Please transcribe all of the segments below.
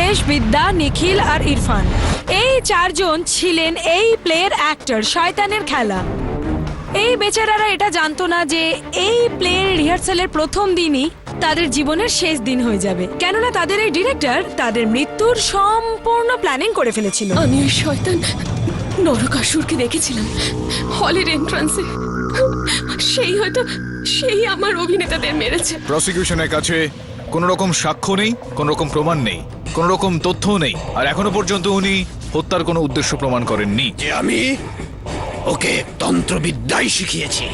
নীলেশ, বিদ্যা, নিখিল আর ইরফান, এই চারজন ছিলেন এই প্লের অ্যাক্টর শয়তানের খেলা। এই বেচারারা এটা জানতো না যে এই প্লের রিহার্সালের প্রথম দিনই তাদের জীবনের শেষ দিন হয়ে যাবে, কেননা তাদের এই ডিরেক্টর তাদের মৃত্যুর সম্পূর্ণ প্ল্যানিং করে ফেলেছিল। আমি ওই শয়তান নরকাসুরকে দেখেছিলাম হলের এন্ট্রান্সে। সেই আমার অভিনেতাদের মেরেছে। প্রসিকিউশনের কাছে কোনো রকম সাক্ষ্য নেই, কোনো রকম প্রমাণ নেই, কোনো রকম তথ্যও নেই, আর এখনো পর্যন্ত উনি হত্যার কোনো উদ্দেশ্য প্রমাণ করেননি। যে আমি ওকে তন্ত্রবিদ্যাই শিখিয়েছি।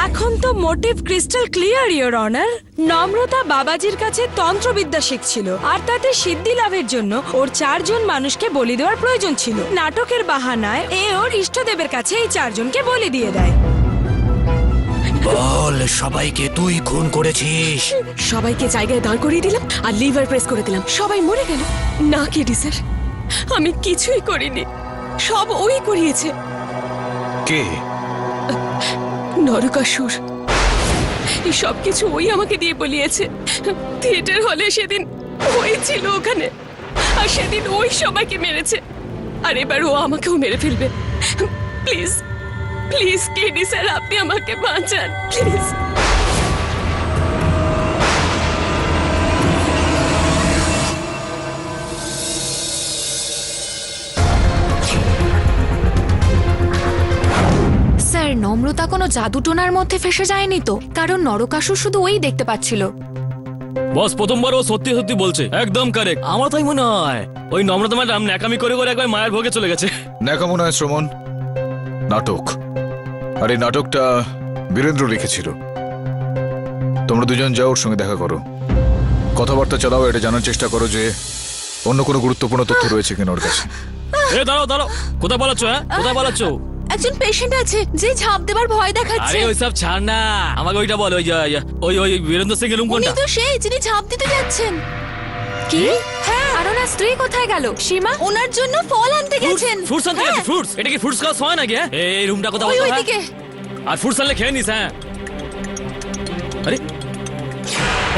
এখন তো motive crystal clear, your honour. নম্রতা বাবাজির কাছে তন্ত্রবিদ্যা শিখছিল, আর তাতে সিদ্ধি লাভের জন্য ওর চারজন মানুষকে বলি দেওয়ার প্রয়োজন ছিল। নাটকের বাহানায় এ ওর ইষ্টদেবের কাছে এই চারজনকে বলি দিয়ে দেয়। বল সবাইকে তুই খুন করেছিস? সবাইকে জায়গায় দাঁড় করিয়ে দিলাম আর লিভার প্রেস করে দিলাম, সবাই মরে গেল। না কেডি স্যার, আমি কিছুই করিনি, সব ওই করিয়েছে। কে? নরকাসুর। এই সব কিছু ওই আমাকে দিয়ে বলিয়েছে। থিয়েটার হলে সেদিন ওই ছিল ওখানে, আর সেদিন ওই সবাইকে মেরেছে, আর এবার ও আমাকেও মেরে ফেলবে। প্লিজ প্লিজ কেডি স্যার, আপনি আমাকে বাঁচান প্লিজ। স্যার, নম্রতা কোনো জাদুটোনার মধ্যে ফেসে যায়নি তো? কারণ নরকাসুর শুধু ওই দেখতে পাচ্ছিল। বস, প্রথমবার ও সত্যি সত্যি বলছে, একদম কারেক্ট। আমার তাই মনে হয় ওই নম্রতা ম্যাডাম ন্যাকামি করে করে একবার মায়ের ভোগে চলে গেছে। ন্যাকামো নয় শ্রমণ, নাটক। আর এই নাটকটা বীরেন্দ্র লিখেছিল। তোমরা দুজন যাও, ওর সঙ্গে দেখা করো, কথাবার্তা চালাও, এটা জানার চেষ্টা করো যে অন্য কোনো গুরুত্বপূর্ণ তথ্য রয়েছে কিনা ওর কাছে। এ দাঁড়াও দাঁড়াও, কোথায় পালাচ্ছ? হ্যাঁ, কোথায় পালাচ্ছ? একজন পেশেন্ট আছে যে ঝাঁপ দেবার ভয় দেখাচ্ছে। আরে ওইসব ছাড় না, আমাকে ওইটা বল। ওই বীরেন্দ্র সিং এর রুম উনি কোনটা? তো সেই যিনি ঝাঁপ দিতে যাচ্ছেন। কি? হ্যাঁ। আর ওনার স্ত্রী কোথায় গেল? সীমা ওনার জন্য ফল আনতে গেছেন। ফ্রুটস আনতে গেছে? ফ্রুটস? এটা কি ফ্রুটস খাওয়া হয় নাকি? এই রুমটা কোথাও? ওই ওইদিকে। আর ফ্রুটস আনলে খেয়ে নিস। হ্যাঁ। আরে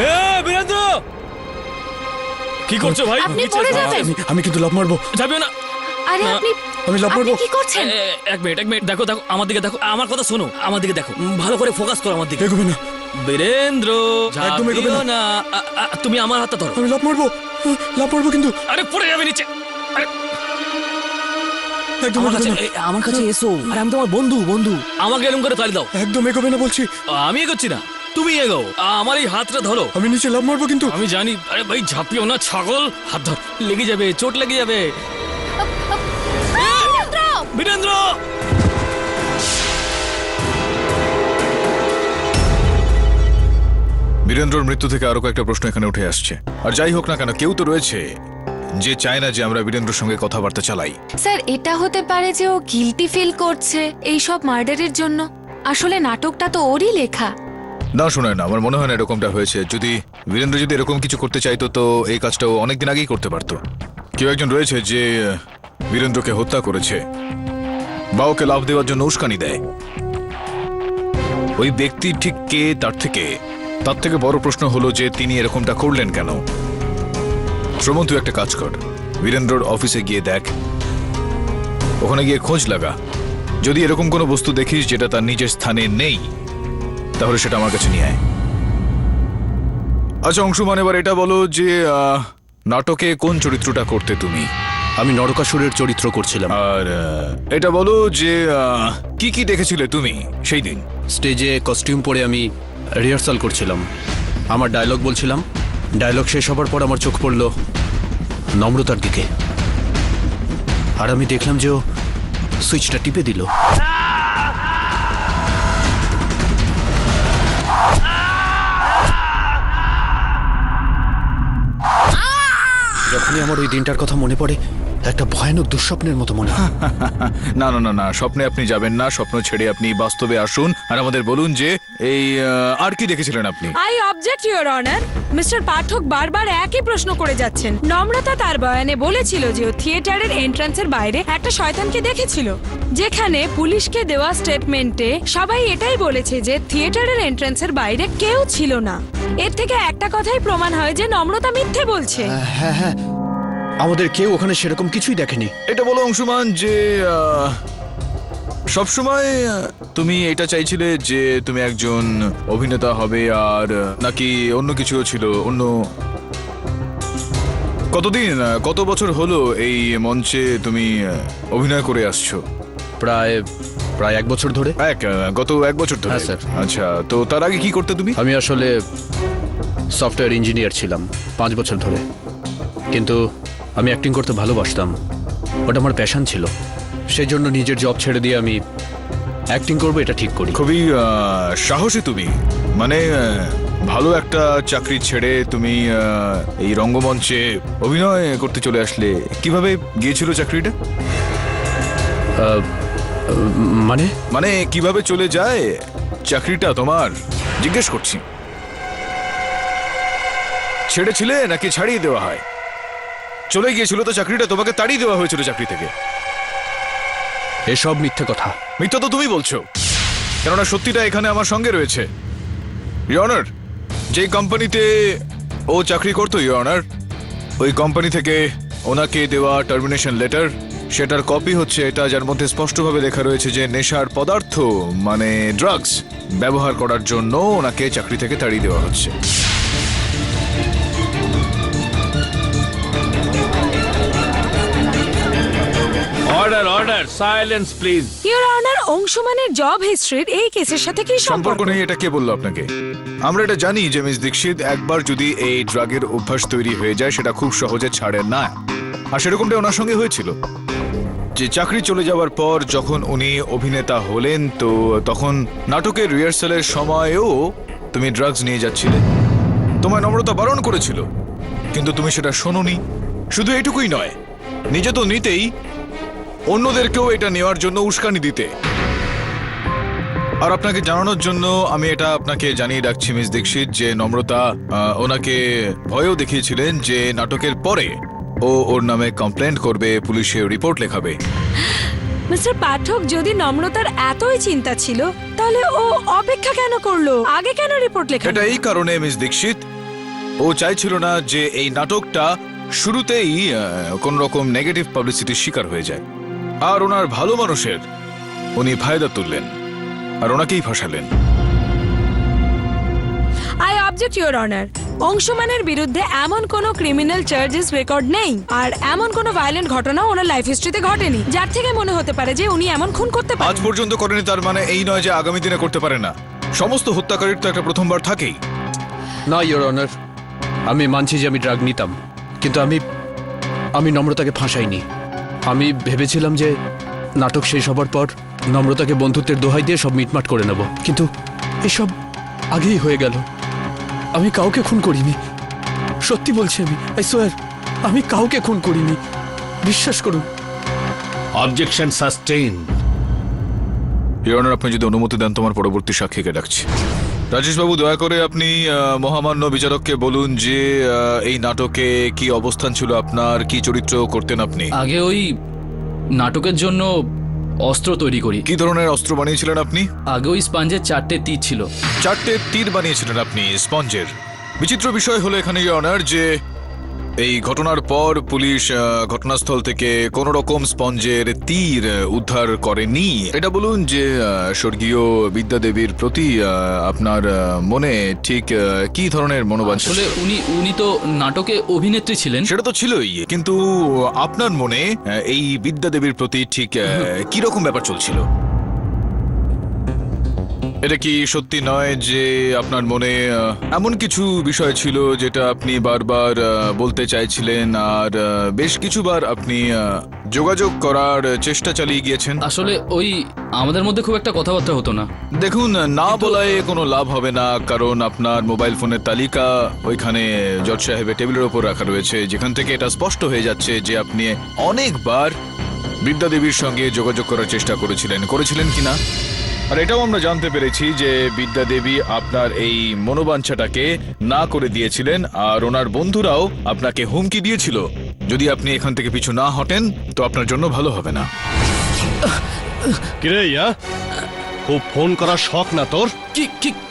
এ বীরেন্দ্র, কি করছো ভাই? আপনি পড়ে যাবেন। আমি কিন্তু লাফ মারবো। যাবে না। আরে না। আমি লাফ মারবো। কি করছেন? এক মিনিট দেখো আমার দিকে দেখো, আমার কথা শোনো, আমার দিকে দেখো, ভালো করে ফোকাস করো আমার দিকে। এগোবে না, বীরেন্দ্র, একদম এগোবে ঝাঁপিও না। তুমি আমার হাতটা ধরো। আমি লাফ মারবো কিন্তু। আরে পড়ে যাবে নিচে। আরে একদম এগোবে না, আমার কাছে এসো। আরে আমি তোমার বন্ধু। আমাকে এরকম করে তাড়ি দাও। একদম এগোবে না বলছি। আমি এগোচ্ছি না, তুমি এগো। আমার এই হাতটা ধরো। আমি নিচে লাফ মারবো কিন্তু। আমি জানি। আরে ভাই ঝাঁপিও না ছাগল, হাত ধর। লেগে যাবে, চোট লেগে যাবে। বীরেন্দ্র, বীরেন্দ্রর মৃত্যু থেকে আরো কয়েকটা প্রশ্ন এখানে উঠে আসছে। আর যাই হোক না কেন, কেউ তো রয়েছে যে চায় না যে আমরা বীরেন্দ্রর সঙ্গে কথাবার্তা চালাই। স্যার, এটা হতে পারে যে ও গিল্টি ফিল করছে এই সব মার্ডারের জন্য। আসলে নাটকটা তো ওরই লেখা। না শোনায় না, আমার মনে হয় না এরকমটা হয়েছে। যদি বীরেন্দ্র যদি এরকম কিছু করতে চাইতো তো এই কাজটাও অনেকদিন আগেই করতে পারতো। কেউ একজন রয়েছে যে বীরেন্দ্রকে হত্যা করেছে বা ওকে লাভ দেওয়ার জন্য উস্কানি দেয়। ওই ব্যক্তি ঠিক কে তার থেকে বড় প্রশ্ন হলো যে তিনি এরকমটা করলেন কেন। শ্রমণ, তুই একটা কাজ কর, বীরেন্দ্রর অফিসে গিয়ে দেখ, ওখানে গিয়ে খোঁজ লাগা। যদি এরকম কোনো বস্তু দেখিস যেটা তার নিজের স্থানে নেই, তাহলে সেটা আমার কাছে নিয়ে আয়। আচ্ছা অংশুমান, এবার এটা বলো যে নাটকে কোন চরিত্রটা করতে তুমি? আমি নরকাসুরের চরিত্র করছিলাম। আর এটা বলো যে কি কি দেখেছিলে তুমি সেই দিন? স্টেজে কস্টিউম পরে আমি রিহার্সাল করছিলাম, আমার ডায়লগ বলছিলাম। ডায়লগ শেষ হবার পর আমার চোখ পড়ল নম্রতার দিকে, আর আমি দেখলাম যে ও সুইচটা টিপে দিল। যখনই আমার ওই দিনটার কথা মনে পড়ে, একটা ভয়ানক দুঃস্বপ্নের মতো মনে হয়। না না না না, স্বপ্নে আপনি যাবেন না। স্বপ্ন ছেড়ে আপনি বাস্তবে আসুন আর আমাদের বলুন যে এই আর কি দেখেছিলেন আপনি। I object, your honour. Mister Pathak বারবার একই প্রশ্ন করে যাচ্ছেন। নম্রতা তার বয়ানে বলেছিল যে ও থিয়েটারের এন্ট্রান্সের বাইরে একটা শয়তানকে দেখেছিল, যেখানে পুলিশকে দেওয়া স্টেটমেন্টে সবাই এটাই বলেছে যে থিয়েটারের এন্ট্রান্সের বাইরে কেউ ছিল না। এর থেকে একটা কথাই প্রমাণ হয় যে নম্রতা মিথ্যে বলছে। হ্যাঁ, আমাদের কেউ ওখানে সেরকম কিছুই দেখেনি। এটা বলো অংশুমান যে সবসময় তুমি এটা চাইছিলে যে তুমি একজন অভিনেতা হবে, আর নাকি অন্য কিছুও ছিল? অন্য কত বছর হলো এই মঞ্চে তুমি অভিনয় করে আসছো? প্রায় 1 বছর ধরে। গত 1 বছর ধরে? হ্যাঁ, স্যার। আচ্ছা, তো তার আগে কি করতে তুমি? আমি আসলে সফটওয়্যার ইঞ্জিনিয়ার ছিলাম 5 বছর ধরে, কিন্তু আমি অ্যাক্টিং করতে ভালোবাসতাম, ওটা আমার প্যাশন ছিল। সেই জন্য নিজের জব ছেড়ে দিয়ে আমি অ্যাক্টিং করবো এটা ঠিক করি। খুবই সাহসী তুমি, মানে ভালো একটা চাকরি ছেড়ে তুমি এই রঙ্গমঞ্চে অভিনয় করতে চলে আসলে। কিভাবে গিয়েছিল চাকরিটা? মানে কিভাবে চলে যায় চাকরিটা তোমার, জিজ্ঞেস করছি। ছেড়েছিলে নাকি ছাড়িয়ে দেওয়া হয়? চলে গিয়েছিল তো চাকরিটা, তোমাকে তাড়িয়ে দেওয়া হয়েছিল চাকরি থেকে। এসব মিথ্যে কথা। মিথ্যা তো তুমি বলছো, কেননা সত্যিটা এখানে আমার সঙ্গে রয়েছে। ইওর অনার, যে কোম্পানিতে ও চাকরি করতো ইওর অনার, ওই কোম্পানি থেকে ওনাকে দেওয়া টার্মিনেশন লেটার, সেটার কপি হচ্ছে এটা, যার মধ্যে স্পষ্টভাবে লেখা রয়েছে যে নেশার পদার্থ মানে ড্রাগস ব্যবহার করার জন্য ওনাকে চাকরি থেকে তাড়িয়ে দেওয়া হচ্ছে। Order order, silence please. Your honour, অংশুমানের জব হিস্ট্রির এই কেসের সাথে কি সম্পর্ক নেই, এটা কে বললো আপনাকে? আমরা এটা জানি যে মিস দীক্ষিত একবার যদি এই ড্রাগের অভ্যাস তৈরি হয়ে যায় সেটা খুব সহজে ছাড়ে না, আর সেরকমটা ওনার সঙ্গে হয়েছিল। যে চাকরি চলে যাওয়ার পর যখন উনি অভিনেতা হলেন, তো তখন নাটকের রিহার্সালের সময়ও তুমি ড্রাগস নিয়ে যাচ্ছিলে। তোমায় নম্রতা বারণ করেছিল, কিন্তু তুমি সেটা শোনোনি। শুধু এটুকুই নয়, নিজে তো নিতেই, অন্যদেরকেও এটা নেওয়ার জন্য উস্কানি দিতে। আর আপনাকে জানানোর জন্য আমি এটা আপনাকে জানিয়ে রাখছি মিস দীক্ষিত, যে নম্রতা ওনাকে ভয়ও দেখিয়েছিলেন যে নাটকের পরে ও ওর নামে কমপ্লেন্ট করবে, পুলিশে রিপোর্ট লেখাবে। মিস্টার পাঠক, যদি নম্রতার এতই চিন্তা ছিল তাহলে ও অপেক্ষা কেন করলো? আগে কেন রিপোর্ট লেখা? এটা এই কারণে মিস দীক্ষিত, ও চাইছিল না যে এই নাটকটা শুরুতেই কোন রকম নেগেটিভ পাবলিসিটির শিকার হয়ে যায়। আর ওনার ভালো মানুষের উনি ফায়দা তুললেন আর ওনাকেই ফাঁসালেন। আই অবজেক্ট ইওর অনার, অংশুমানের বিরুদ্ধে এমন কোনো ক্রিমিনাল চার্জেস রেকর্ড নেই, আর এমন কোনো ভায়োলেন্ট ঘটনা ওনার লাইফ হিস্ট্রিতে ঘটেনি যার থেকে মনে হতে পারে যে উনি এমন খুন করতে আজ পারেন। পর্যন্ত করেনি তার মানে এই নয় যে আগামী দিনে করতে পারে না। সমস্ত হত্যাকারীর তো একটা প্রথমবার থাকেই। না ইওর অনার, আমি মানছি যে আমি ড্রাগ নিতাম, কিন্তু আমি নম্রতাকে ফাঁসাইনি। আমি ভেবেছিলাম যে নাটক শেষ হবার পর নম্রতাকে বন্ধুত্বের দোহাই দিয়ে সব মিটমাট করে নেব, কিন্তু এসব আগেই হয়ে গেল। আমি কাউকে খুন করিনি, সত্যি বলছি। আই সোয়ার, আমি কাউকে খুন করিনি, বিশ্বাস করুন। Objection sustain. ইওর অনার, আপনি যদি অনুমতি দেন তোমার পরবর্তী সাক্ষীকে ডাকছি। রাজেশ বাবু, দয়া করে আপনি মহামান্য বিচারককে বলুন যে এই নাটকে কি অবস্থান ছিল আপনার, কি চরিত্র করতেন আপনি? আগে ওই নাটকের জন্য অস্ত্র তৈরি করি। কি ধরনের অস্ত্র বানিয়েছিলেন আপনি? আগে ওই স্পঞ্জের 4টে তীর ছিল। 4টে তীর বানিয়েছিলেন আপনি স্পঞ্জের? বিচিত্র বিষয় হলো এখানে ইওর অনার যে এই ঘটনার পর পুলিশ ঘটনাস্থল থেকে কোন রকম স্পঞ্জের তীর উদ্ধার করেনি। এটা বলুন যে স্বর্গীয় বিদ্যা দেবীর প্রতি আপনার মনে ঠিক কি ধরনের মনোভাব ছিল? আসলে উনি তো নাটকে অভিনেত্রী ছিলেন। সেটা তো ছিলই, কিন্তু আপনার মনে এই বিদ্যা দেবীর প্রতি ঠিক কি রকম ব্যাপার চলছিল? এটা কি সত্যি নয় যে আপনার মনে এমন কিছু বিষয় ছিল যেটা আপনি বারবার বলতে চাইছিলেন, আর বেশ কিছুবার আপনি যোগাযোগ করার চেষ্টা চালিয়ে গিয়েছেন? আসলে ওই আমাদের মধ্যে খুব একটা কথাবার্তা হতো না। দেখুন, না বলায় কোনো লাভ হবে না, কারণ আপনার মোবাইল ফোনের তালিকা ওইখানে জজ সাহেবের টেবিলের ওপর রাখা রয়েছে, যেখান থেকে এটা স্পষ্ট হয়ে যাচ্ছে যে আপনি অনেকবার বিদ্যা দেবীর সঙ্গে যোগাযোগ করার চেষ্টা করেছিলেন কিনা। আর এটাও আমরা জানতে পেরেছি যে বিদ্যা দেবী আপনার এই মনোবাঞ্ছাটাকে না করে দিয়েছিলেন, আর ওনার বন্ধুরাও আপনাকে হুমকি দিয়েছিল যদি আপনি এখান থেকে পিছু না হটেন তো আপনার জন্য ভালো হবে না। কিরে ইয়া, খুব ফোন করার শখ না তোর?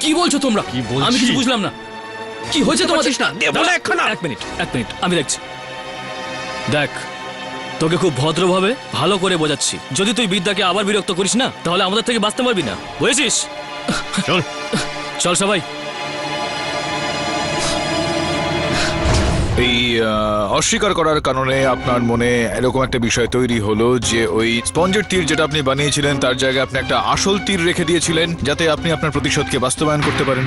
কি বলছো তোমরা? কি বলছিস? আমি কিছু বুঝলাম না। কি হয়েছে তোমাদের? না, দে বলে একখানা। এক মিনিট আমি দেখছি। দেখ তোকে খুব ভদ্রভাবে ভালো করে বোঝাচ্ছি, যদি তুই বিদ্যাকে আবার বিরক্ত করিস না তাহলে আমাদের থেকে বাঁচতে পারবি না, বুঝেছিস? চল। চল সবাই। এই অস্বীকার করার কারণে আপনার মনে এরকম একটা বিষয় তৈরি হলো যে ওই স্পঞ্জের তীর যেটা আপনি বানিয়েছিলেন তার জায়গায় আপনি একটা আসল তীর রেখে দিয়েছিলেন যাতে আপনি আপনার প্রতিশোধকে বাস্তবায়ন করতে পারেন।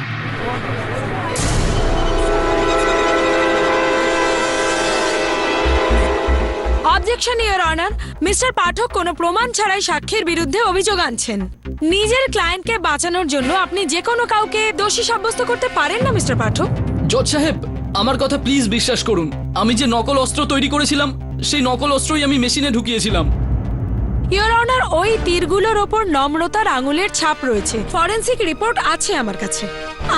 অবজেকশন ইওর অনার, মিস্টার পাঠক কোনো প্রমাণ ছাড়াই সাক্ষীর বিরুদ্ধে অভিযোগ আনছেন। নিজের ক্লায়েন্টকে বাঁচানোর জন্য আপনি যে কোনো কাউকে দোষী সাব্যস্ত করতে পারেন না মিস্টার পাঠক। জজ সাহেব, আমার কথা প্লিজ বিশ্বাস করুন। আমি যে নকল অস্ত্র তৈরি করেছিলাম সেই নকল অস্ত্রই আমি মেশিনে ঢুকিয়েছিলাম। ইওর অনার, ওই তীরগুলোর ওপর নম্রতার আঙুলের ছাপ রয়েছে, ফরেনসিক রিপোর্ট আছে আমার কাছে।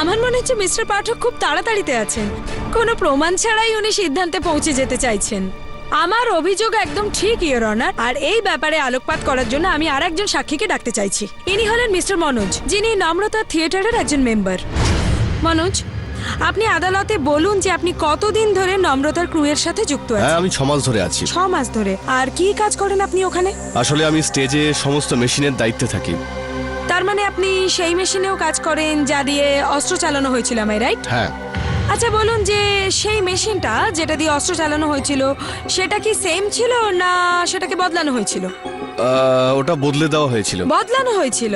আমার মনে হচ্ছে মিস্টার পাঠক খুব তাড়াতাড়িতে আছেন, কোনো প্রমাণ ছাড়াই উনি সিদ্ধান্তে পৌঁছে যেতে চাইছেন। আমার অভিযোগ একদম ঠিক ইওর অনার, আর এই ব্যাপারে আলোকপাত করার জন্য আমি আর একজন সাক্ষীকে ডাকতে চাইছি। ইনি হলেন মিস্টার মনোজ, যিনি নম্রতা থিয়েটারের একজন মেম্বার। মনোজ, আপনি আদালতে বলুন যে আপনি কতদিন ধরে নম্রতার ক্রুয়ের সাথে যুক্ত হ্যাঁ, আছেন। আমি 6 মাস ধরে আছি। 6 মাস ধরে। আর কি কাজ করেন আপনি ওখানে? আসলে আমি স্টেজে সমস্ত মেশিনের দায়িত্বে থাকি। তার মানে আপনি সেই মেশিনেও কাজ করেন যা দিয়ে অস্ত্র চালানো হয়েছিল, আমায় রাইট? হ্যাঁ। আচ্ছা বলুন যে সেই মেশিনটা যেটা দিয়ে অস্ত্র চালানো হয়েছিল সেটা কি সেম ছিল না সেটাকে বদলানো হয়েছিল? ওটা বদলে দেওয়া হয়েছিল। বদলানো হয়েছিল।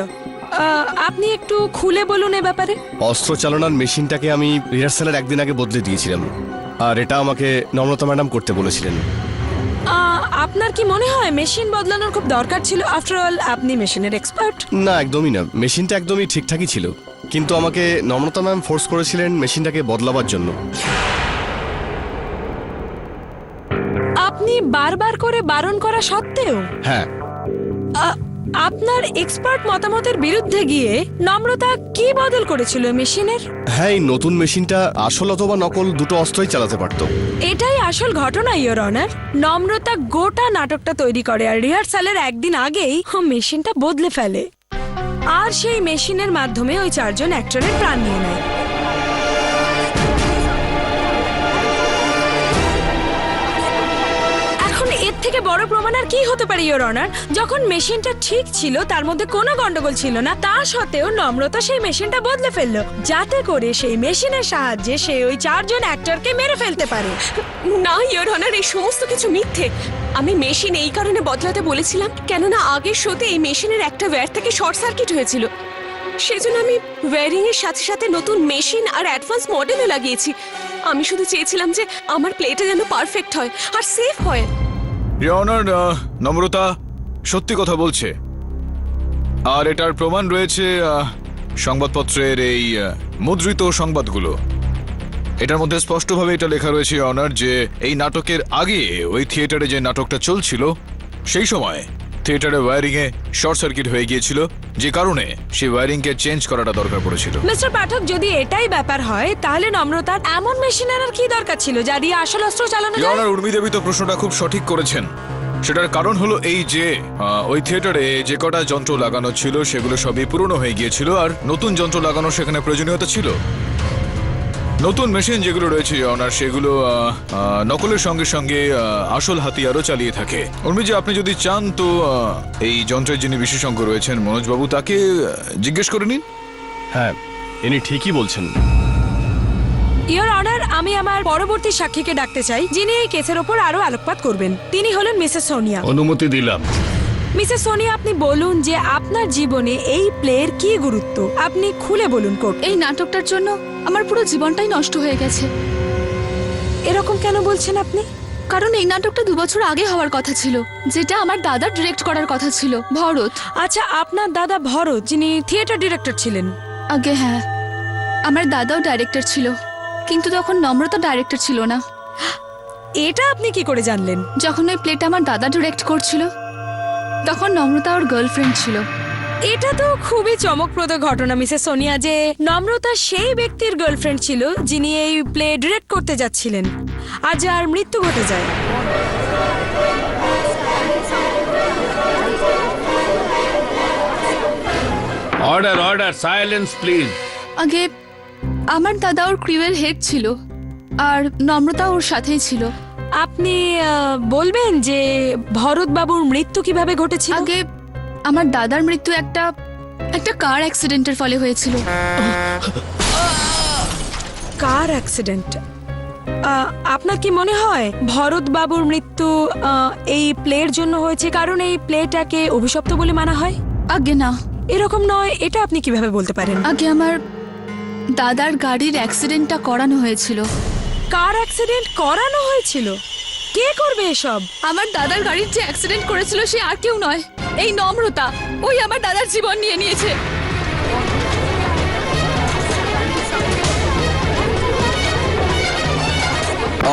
আপনি একটু খুলে বলুন এ ব্যাপারে। অস্ত্র চালানোর মেশিনটাকে আমি রিহার্সালের একদিন আগে বদলে দিয়েছিলাম, আর এটা আমাকে নম্রতা ম্যাডাম করতে বলেছিলেন। আপনার কি মনে হয় মেশিন বদলানোর খুব দরকার ছিল? আফটার অল আপনি মেশিনের এক্সপার্ট। না, একদমই না। মেশিনটা একদমই ঠিকঠাকই ছিল, কিন্তু আমাকে নম্রতা ম্যাম ফোর্স করেছিলেন মেশিনটাকে বদলাবার জন্য। আপনি বারবার করে বারণ করা সত্ত্বেও হ্যাঁ। আপনার এক্সপার্ট মতামতের বিরুদ্ধে গিয়ে নম্রতা কি বদল করেছিল মেশিনের? হ্যাঁ, এই নতুন মেশিনটা আসল অথবা নকল দুটো অস্ত্রই চালাতে পারতো। এটাই আসল ঘটনা ইওর অনার। নম্রতা গোটা নাটকটা তৈরি করে আর রিহার্সালের একদিন আগেই মেশিনটা বদলে ফেলে, আর সেই মেশিনের মাধ্যমে ওই 4 জন অ্যাক্টরের প্রাণ নিয়ে নেয়। এখন এর থেকে বড় প্রমাণ আর কি হতে পারে ইওর অনার? যখন মেশিনটা ঠিক ছিল, তার মধ্যে কোনো গন্ডগোল ছিল না, তা সত্ত্বেও নম্রতা সেই মেশিনটা বদলে ফেললো যাতে করে সেই মেশিনের সাহায্যে সে ওই 4 জন অ্যাক্টরকে মেরে ফেলতে পারে। না ইওর অনার, এই সমস্ত কিছু মিথ্যে। আমি মেশিন এই কারণে বদলাতে বলেছিলাম কেননা আগের শোতে এই মেশিনের একটা ওয়্যার থেকে শর্ট সার্কিট হয়েছিল। সেজন্য আমি ওয়্যারিং এর সাথে সাথে নতুন মেশিন আর অ্যাডভান্স মডেলও লাগিয়েছি। আমি শুধু চেয়েছিলাম যে আমার প্লেটা যেন পারফেক্ট হয় আর সেফ হয়। ইওর অনার, নম্রতা সত্যি কথা বলছে, আর এটার প্রমাণ রয়েছে সংবাদপত্রের এই মুদ্রিত সংবাদগুলো। এটার মধ্যে স্পষ্টভাবে এটা লেখা রয়েছে ইওর অনার যে এই নাটকের আগে ওই থিয়েটারে যে নাটকটা চলছিল সেই সময় থিয়েটারে ওয়্যারিং এ শর্ট সার্কিট হয়ে গিয়েছিল, যে কারণে সেই ওয়্যারিং কে চেঞ্জ করাটা দরকার পড়েছিল। মিস্টার পাঠক, যদি এটাই ব্যাপার হয় তাহলে নম্রতার এমন মেশিনের আর কি দরকার ছিল যা দিয়ে আসল অস্ত্র চালানো ইওর যায়? অনার, উর্মি দেবী তো প্রশ্নটা খুব সঠিক করেছেন। সেটার কারণ হলো এই যে ওই থিয়েটারে যে কটা যন্ত্র লাগানো ছিল সেগুলো সবই পুরনো হয়ে গিয়েছিল, আর নতুন যন্ত্র লাগানো সেখানে প্রয়োজনীয়তা ছিল। নতুন মেশিন যেগুলো রয়েছে ওনার সেগুলো নকলের সঙ্গে সঙ্গে আসল হাতিয়ারও চালিয়ে থাকে। উর্মিজি, আপনি যদি চান তো এই যন্ত্রের যিনি বিশেষজ্ঞ রয়েছেন মনোজবাবু, তাকে জিজ্ঞেস করে নিন। হ্যাঁ, ইনি ঠিকই বলছেন। ইওর অনার, আমি আমার পরবর্তী সাক্ষীকে ডাকতে চাই, যিনি এই কেসের ওপর আরো আলোকপাত করবেন। তিনি হলেন মিসেস সোনিয়া। অনুমতি দিলাম। মিসেস সোনিয়া, আপনি বলুন যে আপনার জীবনে এই প্লের কি গুরুত্ব, আপনি খুলে বলুন। কোর্ট এই নাটকটার জন্য আমার পুরো জীবনটাই নষ্ট হয়ে গেছে। এরকম কেন বলছেন আপনি? কারণ এই নাটকটা 2 বছর আগে হওয়ার কথা ছিল, যেটা আমার দাদা ডিরেক্ট করার কথা ছিল, ভরত। আচ্ছা, আপনার দাদা ভরত যিনি থিয়েটার ডিরেক্টর ছিলেন? আগে হ্যাঁ, আমার দাদাও ডাইরেক্টর ছিল, কিন্তু তখন নম্রতা ডাইরেক্টর ছিল না। এটা আপনি কি করে জানলেন? যখন ওই প্লেটা আমার দাদা ডিরেক্ট করছিল তখন নম্রতা ওর গার্লফ্রেন্ড ছিল। এটা তো খুবই চমকপ্রদ ঘটনা মিসেস সোনিয়া, যে নম্রতা সেই ব্যক্তির গার্লফ্রেন্ড ছিল যিনি এই প্লে ডিরেক্ট করতে যাচ্ছিলেন আর যার মৃত্যু ঘটে যায়। Order order, silence please. আগে আমার দাদা ওর ক্রিউয়ের হেড ছিল আর নম্রতা ওর সাথেই ছিল। আপনি বলবেন যে ভরত বাবুর মৃত্যু কিভাবে ঘটেছিল? আগে আমার দাদার মৃত্যু একটা কার অ্যাক্সিডেন্টের ফলে হয়েছিল। কার অ্যাক্সিডেন্ট? আপনার কি মনে হয় ভরত বাবুর মৃত্যু এই প্লের জন্য হয়েছে, কারণ এই প্লেটাকে অভিশপ্ত বলে মানা হয়? আগে না, এরকম নয়, এটা আপনি কিভাবে বলতে পারেন? আগে আমার দাদার গাড়ির অ্যাক্সিডেন্টটা করানো হয়েছিল। কার অ্যাক্সিডেন্ট করানো হয়েছিল? কে করবে এসব? আমার দাদার গাড়ির যে অ্যাক্সিডেন্ট করেছিল সে আর কেউ নয়, এই নম্রতা। ওই আমার দাদার জীবন নিয়ে নিয়েছে।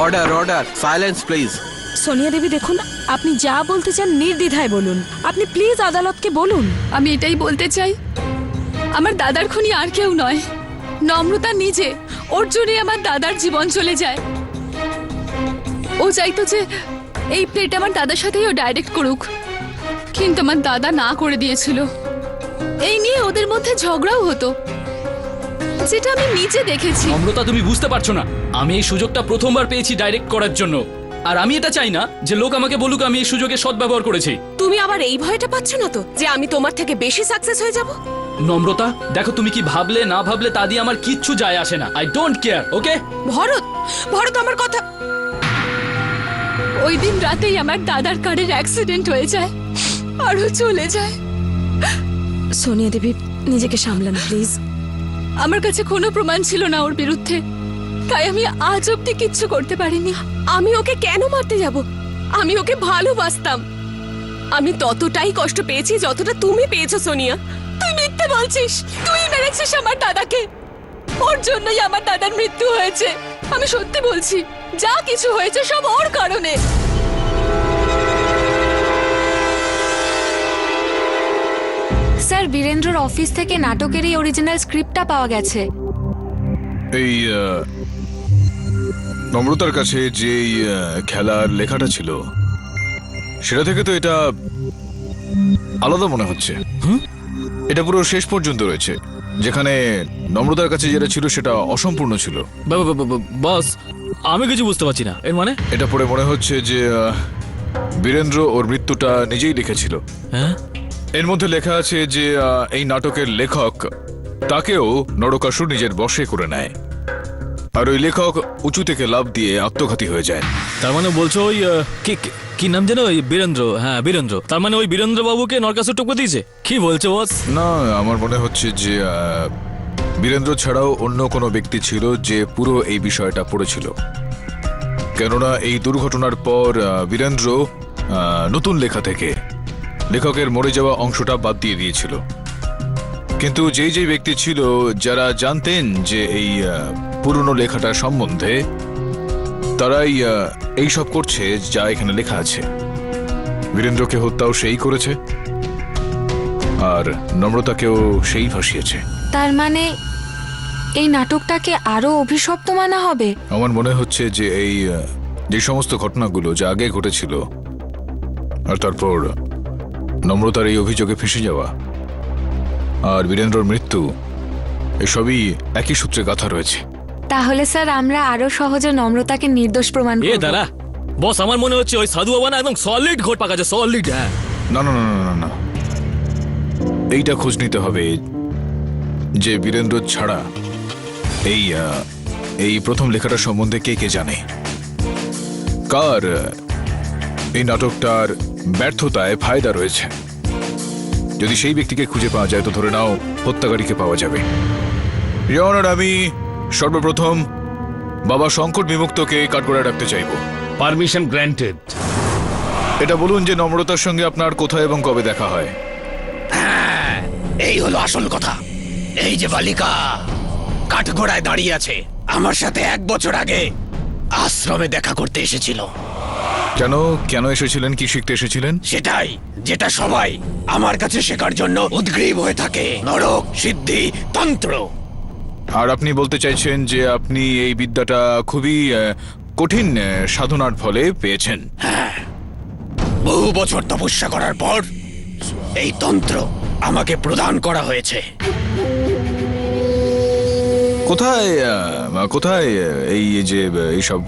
Order order, silence please. Sonia Devi, দেখুন, আপনি যা বলতে চান নির্দ্বিধায় বলুন। আপনি প্লিজ আদালতকে বলুন। আমি এটাই বলতে চাই, আমার দাদার খুনি আর কেউ নয়, নম্রতা নিজে। ওর জন্যই আমার দাদার জীবন চলে যায়। ও চাইতো যে এই প্লেট আমার দাদার সাথেই ও ডাইরেক্ট করুক, কিন্তু আমার দাদা না করে দিয়েছিল। এই নিয়ে ওদের মধ্যে ঝগড়াও হতো, যেটা আমি নিজে দেখেছি। নম্রতা, তুমি বুঝতে পারছো না, আমি এই সুযোগটা প্রথমবার পেয়েছি ডাইরেক্ট করার জন্য, আর আমি এটা চাই না যে লোক আমাকে বলুক আমি এই সুযোগের সদ্ব্যবহার করেছি। তুমি আবার এই ভয়টা পাচ্ছ না তো যে আমি তোমার থেকে বেশি সাকসেস হয়ে যাব? নম্রতা, দেখো, তুমি কি ভাবলে না ভাবলে তা দিয়ে আমার কিচ্ছু যায় আসে না। আই ডোন্ট কেয়ার, ওকে? ভরত, ভরত আমার কথা। ওই দিন রাতেই আমার দাদার কারের অ্যাক্সিডেন্ট হয়ে যায়, আরও চলে যায়। সোনিয়া দেবী, নিজেকে সামলান প্লিজ। আমার কাছে কোনো প্রমাণ ছিল না ওর বিরুদ্ধে, তাই আমি আজ অব্দি কিচ্ছু করতে পারিনি। আমি ওকে কেন মারতে যাব? আমি ওকে ভালোবাসতাম। আমি ততটাই কষ্ট পেয়েছি যতটা তুমি পেয়েছো সোনিয়া। তুই মিথ্যে বলছিস, তুই মেরেছিস আমার দাদাকে। ওর জন্যই আমার দাদার মৃত্যু হয়েছে। আমি সত্যি বলছি, যা কিছু হয়েছে সব ওর কারণে। স্যার, বীরেন্দ্রর অফিস থেকে নাটকের এই অরিজিনাল স্ক্রিপ্টটা পাওয়া গেছে। এই নম্রতার কাছে যে খেলার লেখাটা ছিল সেটা থেকে তো এটা আলাদা মনে হচ্ছে। এটা পুরো শেষ পর্যন্ত রয়েছে, যেখানে নম্রতার কাছে যেটা ছিল সেটা অসম্পূর্ণ ছিল। বস, আমি কিছু বুঝতে পারছি না, এর মানে? এটা পড়ে মনে হচ্ছে যে বীরেন্দ্র ওর মৃত্যুটা নিজেই লিখেছিল। হ্যাঁ, এর মধ্যে লেখা আছে যে এই নাটকের লেখক তাকেও নরকাসুর নিজের বশে করে নেয়, আর ওই লেখক উঁচু থেকে লাফ দিয়ে আত্মঘাতী হয়ে যায়। তার মানে বলছো ওই কি নাম যেন, ওই বীরেন্দ্র? হ্যাঁ, বীরেন্দ্র। তার মানে ওই বীরেন্দ্র বাবুকে নরকাসুর টপকে দিয়েছে? কি বলছো বস? না, আমার মনে হচ্ছে যে বীরেন্দ্র ছাড়াও অন্য কোনো ব্যক্তি ছিল যে পুরো এই বিষয়টা পড়েছিল। কেননা এই দুর্ঘটনার পর বীরেন্দ্র নতুন লেখা থেকে লেখকের মরে যাওয়া অংশটা বাদ দিয়ে দিয়েছিল। কিন্তু যেই যেই ব্যক্তি ছিল যারা জানতেন যে এই পুরনো লেখাটা সম্বন্ধে, তারাই এই সব করছে যা এখানে লেখা আছে। বীরেন্দ্রকে হত্যাও সেই করেছে, আর নম্রতাকেও সেই ফাঁসিয়েছে। তার মানে এই নাটকটাকে আরো অভিশপ্ত মানা হবে? আমার মনে হচ্ছে যে এই যে সমস্ত ঘটনাগুলো যা আগে ঘটেছিল আর তারপর নম্রতার এই অভিযোগে ফেঁসে যাওয়া আর বীরেন্দ্রর মৃত্যু, এসবই একই সূত্রে গাঁথা রয়েছে। তাহলে স্যার আমরা আরো সহজে নম্রতাকে নির্দোষ প্রমাণ এ করব। দাঁড়া বস, আমার মনে হচ্ছে ওই সাধু বাবা না একদম সলিড ঘোট পাকাচ্ছে, সলিড। হ্যাঁ, না না না না না না, এইটা খোঁজ নিতে হবে যে বীরেন্দ্র ছাড়া এই প্রথম লেখাটা সম্বন্ধে কে কে জানে, কার এই নাটকটার ব্যর্থতায় ফায়দা রয়েছে। যদি সেই ব্যক্তিকে খুঁজে পাওয়া যায় তো ধরে নাও হত্যাকারীকে পাওয়া যাবে। ইওর অনার, আমি সর্বপ্রথম বাবা সংকট বিমুক্তকে কাঠগড়ায় রাখতে চাইব। Permission granted. এটা বলুন যে নম্রতার সঙ্গে আপনার কোথায় এবং কবে দেখা হয়? এই হলো আসল কথা। এই যে বালিকা কাঠগড়ায় দাঁড়িয়ে আছে, আমার সাথে 1 বছর আগে আশ্রমে দেখা করতে এসেছিল। কেন কেন এসেছিলেন? কি শিখতে এসেছিলেন? সেটাই যেটা সবাই আমার কাছে শেখার জন্য উদ্গ্রীব হয়ে থাকে, নরক, সিদ্ধি, তন্ত্র। আর আপনি বলতে চাইছেন যে আপনি এই বিদ্যাটা খুবই কঠিন সাধনার ফলে পেয়েছেন? হ্যাঁ, বহু বছর তপস্যা করার পর এই তন্ত্র আমাকে প্রদান করা হয়েছে। কোথায় কোথায় এই যে এইসব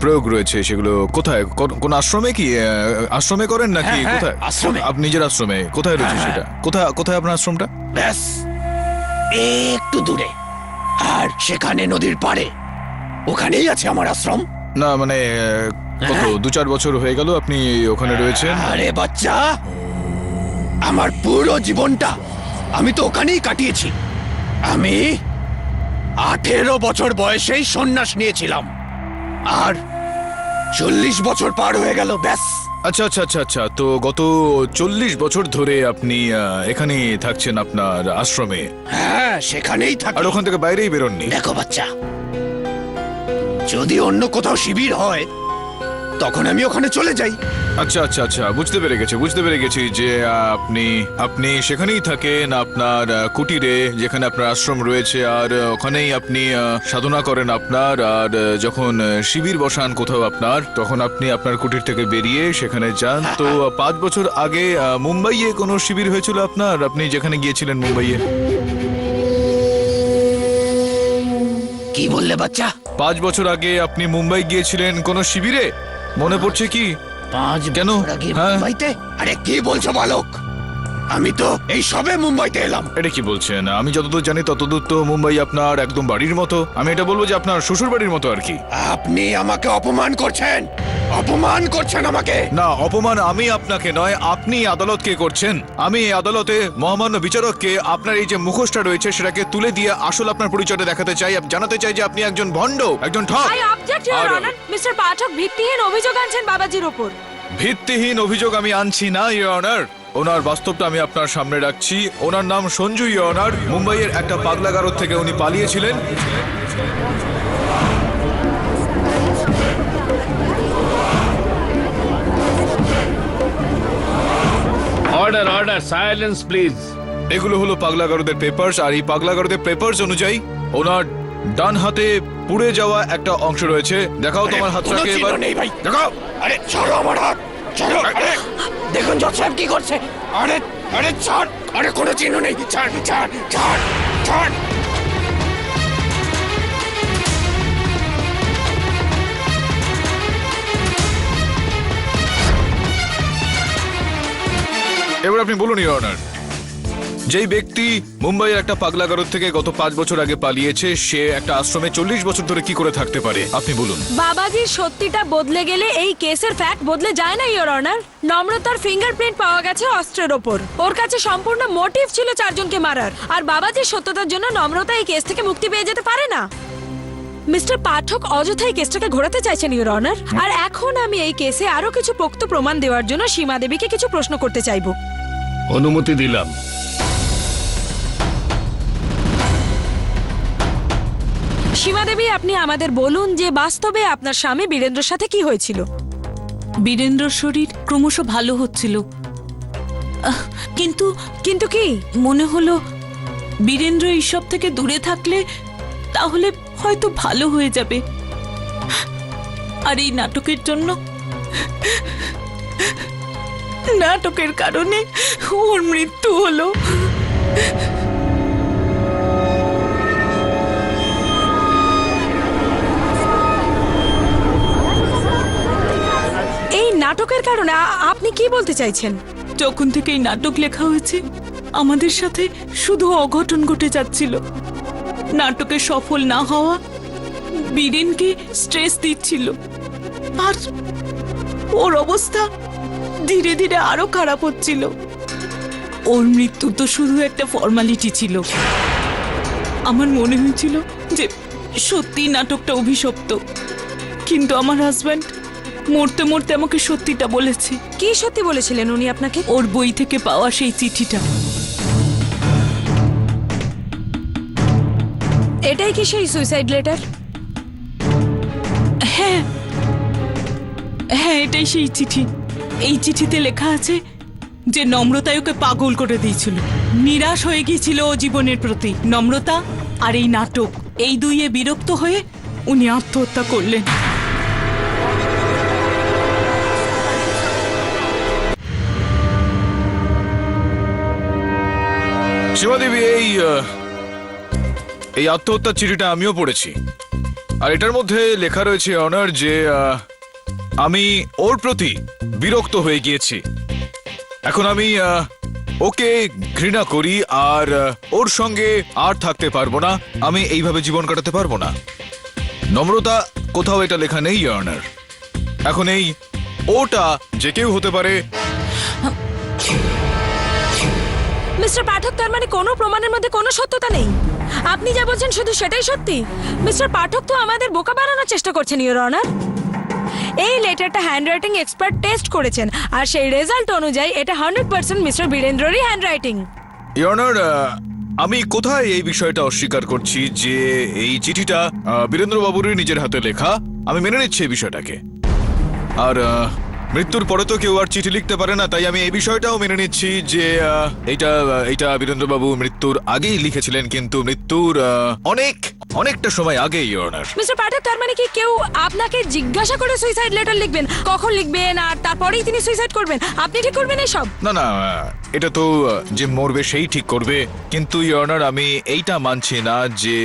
প্রয়োগ রয়েছে সেগুলো কোথায় কোন আশ্রমে কি আশ্রমে করেন নাকি হ্যাঁ, কোথায় আশ্রমে। আপনি নিজের আশ্রমে কোথায় রয়েছে সেটা কোথায় কোথায় আপনার আশ্রমটা ব্যাস একটু দূরে, আর সেখানে নদীর পাড়ে, ওখানেই আছে আমার আশ্রম। না মানে কত 2-4 বছর হয়ে গেল আপনি ওখানে রয়েছেন? আরে বাচ্চা, আমার পুরো জীবনটা আমি তো ওখানেই কাটিয়েছি। আমি 18 বছর বয়সেই সন্ন্যাস নিয়েছিলাম, আর 40 বছর পার হয়ে গেল। ব্যাস। আচ্ছা আচ্ছা আচ্ছা আচ্ছা, তো গত 40 বছর ধরে আপনি এখানে থাকছেন আপনার আশ্রমে, হ্যাঁ, সেখানেই আর থাকি। ওখান থেকে বাইরেই বেরোননি? দেখো বাচ্চা, যদি অন্য কোথাও শিবির হয় তখন আমি ওখানে চলে যাই। আচ্ছা আচ্ছা আচ্ছা, বুঝতে পেরে গেছি যে আপনি সেখানেই থাকেন আপনার কুটিরে, যেখানে আপনার আশ্রম রয়েছে, আর ওখানেই আপনি সাধনা করেন আপনার, আর যখন শিবির বসান কোথাও আপনার, তখন আপনি আপনার কুটির থেকে বেরিয়ে সেখানে যান। তো 5 বছর আগে মুম্বাইয়ে কোনো শিবির হয়েছিল আপনার, আপনি যেখানে গিয়েছিলেন মুম্বাইয়ে? কি বললে বাচ্চা? 5 বছর আগে আপনি মুম্বাই গিয়েছিলেন কোনো শিবিরে, মনে পড়ছে কি? 5 কেন? বছর আগে হ্যাঁ। মুম্বাইতে? আরে কি বলছো বালক, আমি তো এই সবে মুম্বাইতে এলাম। এটা কি বলছেন? আমি যতদূর জানি ততদূর তো মুম্বাই আপনার একদম বাড়ির মতো। আমি এটা বলবো যে আপনার শ্বশুর বাড়ির মতো আর কি। আপনি আমাকে অপমান করছেন, অপমান করছেন আমাকে। না, অপমান আমি আপনাকে নয়, আপনি আদালতকে করছেন। আমি এই আদালতে মহামান্য বিচারককে আপনার এই যে মুখোশটা রয়েছে সেটাকে তুলে দিয়ে আসল আপনার পরিচয়টা দেখাতে চাই, জানাতে চাই যে আপনি একজন ভণ্ড, একজন ঠক। I object your honour, mister Pathak ভিত্তিহীন অভিযোগ আনছেন বাবাজির ওপর। ভিত্তিহীন অভিযোগ আমি আনছি না ইওর অনার, ওনার বাস্তবটা আমি আপনার সামনে রাখছি। ওনার নাম সঞ্জু ইওর অনার, মুম্বাইয়ের একটা পাগলাগারদ থেকে উনি পালিয়েছিলেন। Order order, silence please. এগুলো হলো পাগলাগারদের পেপারস, আর এই পাগলাগারদের পেপারস অনুযায়ী ওনার ডান হাতে পুড়ে যাওয়া একটা অংশ রয়েছে। দেখাও তোমার আরে, হাতটাকে কোনো এবার। চিহ্ন নেই ভাই। দেখাও। আরে ছাড়ো আমার হাত, ছাড়ো। আরে দেখুন জজ সাহেব কি করছে। আরে আরে ছাড়, আরে কোনো চিহ্ন নেই। ছাড় ছাড় ছাড় ছাড়। এবার আপনি বলুন ইওর অনার, যেই ব্যক্তি মুম্বাইয়ের একটা পাগলাগারদ থেকে গত 5 বছর আগে পালিয়েছে, সে একটা আশ্রমে 40 বছর ধরে কি করে থাকতে পারে? আপনি বলুন। বাবাজির সত্যিটা বদলে গেলে এই কেসের ফ্যাক্ট বদলে যায় না ইওর অনার। নম্রতার ফিঙ্গারপ্রিন্ট পাওয়া গেছে অস্ত্রের ওপর। ওর কাছে সম্পূর্ণ মোটিভ ছিল 4 জনকে মারার, আর বাবাজির সত্যতার জন্য নম্রতা এই কেস থেকে মুক্তি পেয়ে যেতে পারে না। মিস্টার পাঠক অযথাই কেসটাকে ঘোরাতে চাইছেন ইওর অনার, আর এখন আমি এই কেসে আরো কিছু পোক্ত প্রমাণ দেওয়ার জন্য সীমা দেবীকে কিছু প্রশ্ন করতে চাইবো। অনুমতি দিলাম। সীমা দেবী, আপনি আমাদের বলুন যে বাস্তবে আপনার স্বামী বীরেন্দ্রর সাথে কি হয়েছিল। বীরেন্দ্রর শরীর ক্রমশ ভালো হচ্ছিল, কিন্তু কিন্তু কি? মনে হলো বীরেন্দ্র এইসব থেকে দূরে থাকলে তাহলে হয়তো ভালো হয়ে যাবে। আর এই নাটকের জন্য, নাটকের কারণে ওর মৃত্যু হলো। এই নাটকের কারণে আপনি কি বলতে চাইছেন? যখন থেকে এই নাটক লেখা হয়েছে আমাদের সাথে শুধু অঘটন ঘটে যাচ্ছিল। নাটকে সফল না হওয়া বীরেনকে স্ট্রেস দিচ্ছিল, আর ওর অবস্থা ধীরে ধীরে আরো খারাপ হচ্ছিল। ওর মৃত্যু তো শুধু একটা ফর্মালিটি ছিল। আমার মনে হয়েছিল যে সত্যি নাটকটা অভিশপ্ত, কিন্তু আমার হাজব্যান্ড মরতে মরতে আমাকে সত্যিটা বলেছে। কি সত্যি বলেছিলেন উনি আপনাকে? ওর বই থেকে পাওয়া সেই চিঠিটা। এটাই কি সেই সুইসাইড লেটার? হ্যাঁ হ্যাঁ, এটাই সেই চিঠি। এই চিঠিতে লেখা আছে যে নম্রতাই ওকে পাগল করে দিয়েছিল। নিরাশ হয়ে গিয়েছিল ও জীবনের প্রতি। নম্রতা আর এই নাটক, এই দুইয়ে বিরক্ত হয়ে উনি আত্মহত্যা করলেন। সীমা দেবী, এই আত্মহত্যার চিঠিটা আমিও পড়েছি, আর এটার মধ্যে লেখা রয়েছে অনার যে আমি ওর প্রতি বিরক্ত হয়ে গিয়েছি। এখন আমি ওকে ঘৃণা করি আর ওর সঙ্গে আর থাকতে পারবো না, আমি এইভাবে জীবন কাটাতে পারবো না। নম্রতা কোথাও এটা লেখা নেই অনার। এখন এই ওটা যে কেউ হতে পারে। মিস্টার পাঠক, তার মানে কোনো প্রমাণের মধ্যে কোনো সত্যতা নেই? আপনি যা বলছেন শুধু সেটাই সত্যি? মিস্টার পাঠক তো আমাদের বোকা বানানোর চেষ্টা করছেন ইওর অনার। এই লেটারটা হ্যান্ডরাইটিং এক্সপার্ট টেস্ট করেছেন, আর সেই রেজাল্ট অনুযায়ী এটা 100% মিস্টার বীরেন্দ্ররই হ্যান্ডরাইটিং। ইয়নার, আমি কোথায় এই বিষয়টা অস্বীকার করছি যে এই চিঠিটা বীরেন্দ্রবাবুরই নিজের হাতে লেখা। আমি মেনে নিচ্ছি এই বিষয়টাকে। আর মৃত্যুর পরে তো কেউ আর চিঠি লিখতে পারে না, তাই আমি এই বিষয়টাও মেনে নিচ্ছি যে এইটা বীরেন্দ্রবাবু মৃত্যুর আগেই লিখেছিলেন, কিন্তু মৃত্যুর অনেকটা সময় আগেই ইয়নার। মিস্টার পাঠক, তার মানে কি কেউ আপনাকে জিজ্ঞাসা করে সুইসাইড লেটার লিখবেন, কখন লিখবেন আর তারপরেই তিনি সুইসাইড করবেন? আপনি ঠিক করবেন এসব? না, এটা তো যে মরবে সেই ঠিক করবে। কিন্তু ইয়নার, আমি এইটা মানছি না যে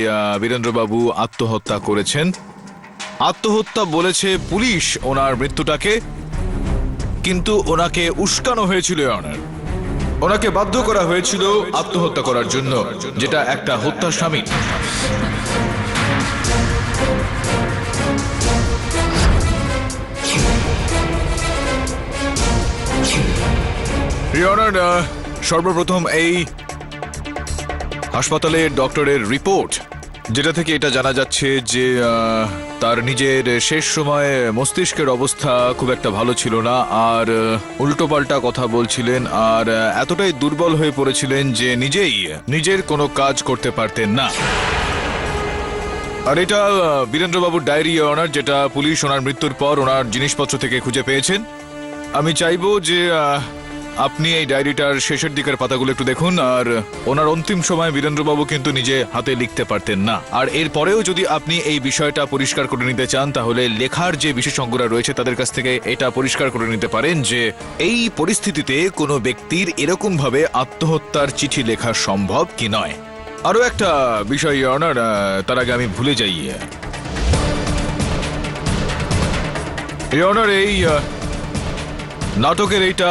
বীরেন্দ্রবাবু আত্মহত্যা করেছেন। আত্মহত্যা বলেছে পুলিশ ওনার মৃত্যুটাকে, কিন্তু ওনাকে উস্কানো হয়েছিল ইয়নার। ওনাকে বাধ্য করা হয়েছিল আত্মহত্যা করার জন্য, যেটা একটা হত্যার শামিল। ইয়নার, সর্বপ্রথম এই হাসপাতালের ডক্টরের রিপোর্ট, যেটা থেকে এটা জানা যাচ্ছে যে তার নিজের শেষ সময়ে মস্তিষ্কের অবস্থা খুব একটা ভালো ছিল না, আর উল্টোপাল্টা কথা বলছিলেন, আর এতটাই দুর্বল হয়ে পড়েছিলেন যে নিজের কোনো কাজ করতে পারতেন না। আর এটা বীরেন্দ্রবাবুর ডায়েরি অনার, যেটা পুলিশ ওনার মৃত্যুর পর ওনার জিনিসপত্র থেকে খুঁজে পেয়েছেন। আমি চাইবো যে আপনি এই ডায়েরিটার শেষের দিকের পাতাগুলো একটু দেখুন। আর ওনার অন্তিম সময় বীরেন্দ্রবাবু কিন্তু নিজে হাতে লিখতে পারতেন না। আর এরপরেও যদি আপনি এই বিষয়টা পরিষ্কার করে নিতে চান, তাহলে লেখার যে বিশেষজ্ঞরা রয়েছে তাদের কাছ থেকে এটা পরিষ্কার করে নিতে পারেন যে এই পরিস্থিতিতে কোনো ব্যক্তির এরকম ভাবে আত্মহত্যার চিঠি লেখা সম্ভব কি নয়। আরো একটা বিষয় অনার, তার আগে আমি ভুলে যাই। অনার, এই নাটকের এইটা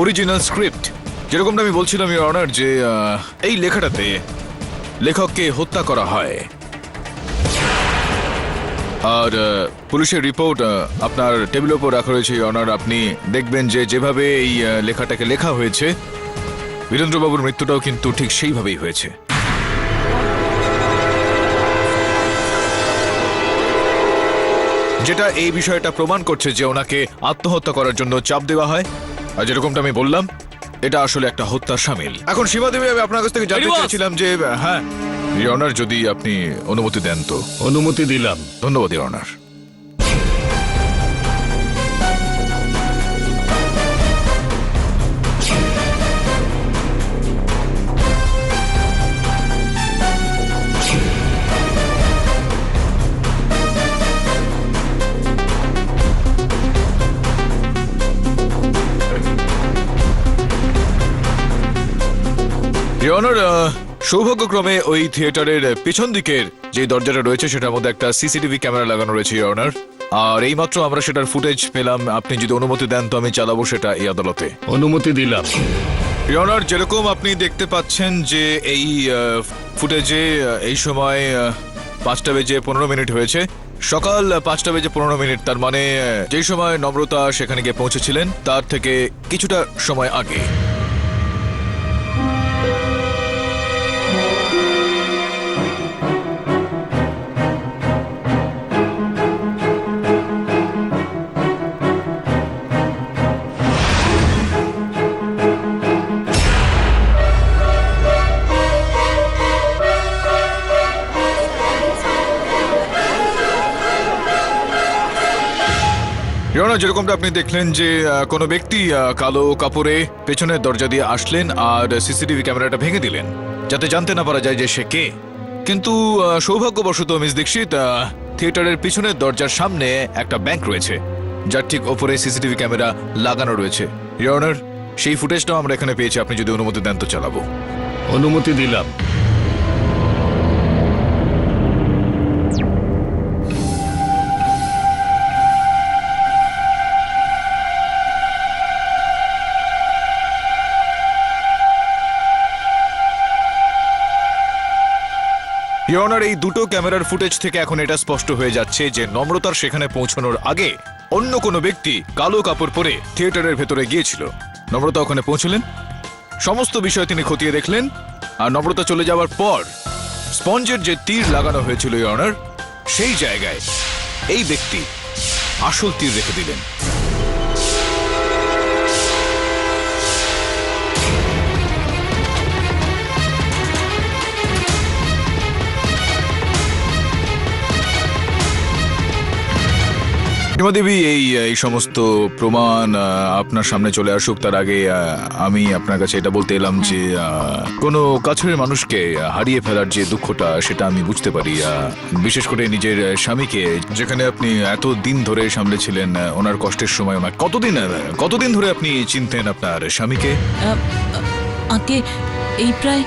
অরিজিনাল স্ক্রিপ্ট। যেরকমটা আমি বলছিলাম ইওর অনার, যে এই লেখাটাতে লেখককে হত্যা করা হয়। আর পুলিশের রিপোর্ট আপনার টেবিলের উপর রাখা রয়েছে ইওর অনার। আপনি দেখবেন যে যেভাবে এই লেখাটাকে লেখা হয়েছে, বীরেন্দ্রবাবুর মৃত্যুটাও কিন্তু ঠিক সেইভাবেই হয়েছে। যেটা এই বিষয়টা প্রমাণ করছে যে ওনাকে আত্মহত্যা করার জন্য চাপ দেওয়া হয়। আর যেরকমটা আমি বললাম, এটা আসলে একটা হত্যার শামিল। এখন সীমা দেবী, আমি আপনার কাছ থেকে জানতে চাইছিলাম যে হ্যাঁ ইওর অনার, যদি আপনি অনুমতি দেন তো। অনুমতি দিলাম। ধন্যবাদ ইওর অনার। সৌভাগ্যক্রমে ওই থিয়েটারের পিছন দিকের যে দরজাটা রয়েছে সেটার মধ্যে একটা সিসিটিভি ক্যামেরা লাগানো রয়েছে ইওর। আর এইমাত্র আমরা সেটার ফুটেজ পেলাম। আপনি যদি অনুমতি দেন তো আমি চালাবো সেটা এই আদালতে। অনুমতি দিলাম। ইওর, যেরকম আপনি দেখতে পাচ্ছেন যে এই ফুটেজে এই সময় 5:15 হয়েছে, সকাল 5:15। তার মানে যেই সময় নম্রতা সেখানে গিয়ে পৌঁছেছিলেন তার থেকে কিছুটা সময় আগে। যেরকমটা আপনি দেখলেন যে কোনো ব্যক্তি কালো কাপড়ে পেছনের দরজা দিয়ে আসলেন আর সিসিটিভি ক্যামেরাটা ভেঙে দিলেন, যাতে জানতে না পারা যায় যে সে কে। কিন্তু সৌভাগ্যবশত মিস দীক্ষিত, থিয়েটারের পিছনের দরজার সামনে একটা ব্যাংক রয়েছে, যার ঠিক ওপরে সিসিটিভি ক্যামেরা লাগানো রয়েছে। ইওর অনার, সেই ফুটেজটাও আমরা এখানে পেয়েছি। আপনি যদি অনুমতি দেন তো চালাবো। অনুমতি দিলাম। ইওর অনার, এই দুটো ক্যামেরার ফুটেজ থেকে এখন এটা স্পষ্ট হয়ে যাচ্ছে যে নম্রতার সেখানে পৌঁছানোর আগে অন্য কোনো ব্যক্তি কালো কাপড় পরে থিয়েটারের ভেতরে গিয়েছিল। নম্রতা ওখানে পৌঁছলেন, সমস্ত বিষয় তিনি খতিয়ে দেখলেন, আর নম্রতা চলে যাওয়ার পর স্পঞ্জের যে তীর লাগানো হয়েছিল ইওর অনার, সেই জায়গায় এই ব্যক্তি আসল তীর রেখে দিলেন। সীমা দেবী, এই সমস্ত প্রমাণ আপনার সামনে চলে আসুক তার আগে আমি আপনার কাছে এটা বলতে এলাম যে কোনো কাছের মানুষকে হারিয়ে ফেলার যে দুঃখটা সেটা আমি বুঝতে পারি, বিশেষ করে নিজের স্বামীকে, যেখানে আপনি এত দিন ধরে সামলেছিলেন ওনার কষ্টের সময়। ওনার কতদিন ধরে আপনি চিনতেন আপনার স্বামীকে? আগে এই প্রায়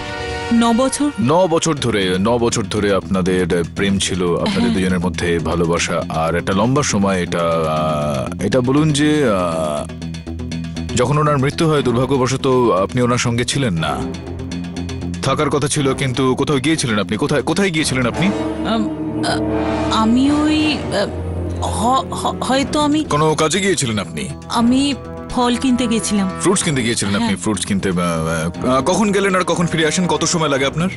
9 বছর। 9 বছর ধরে আপনাদের প্রেম ছিল, আপনাদের দুজনের মধ্যে ভালোবাসা, আর একটা লম্বা সময়। এটা বলুন যে যখন ওনার মৃত্যু হয় দুর্ভাগ্যবশত আপনি ওনার সঙ্গে ছিলেন না, থাকার কথা ছিল, কিন্তু কোথাও গিয়েছিলেন আপনি? কোথায় গিয়েছিলেন আপনি? আমি ওই হয়তো আমি কোনো কাজে গিয়েছিলেন আপনি? আমি ফল কিনতে গেছিলাম। ফ্রুটস কিনতে গিয়েছিলেন আপনি? ফ্রুটস কিনতে কখন গেলেন আর কখন ফিরে আসেন? কত সময় লাগে আপনার?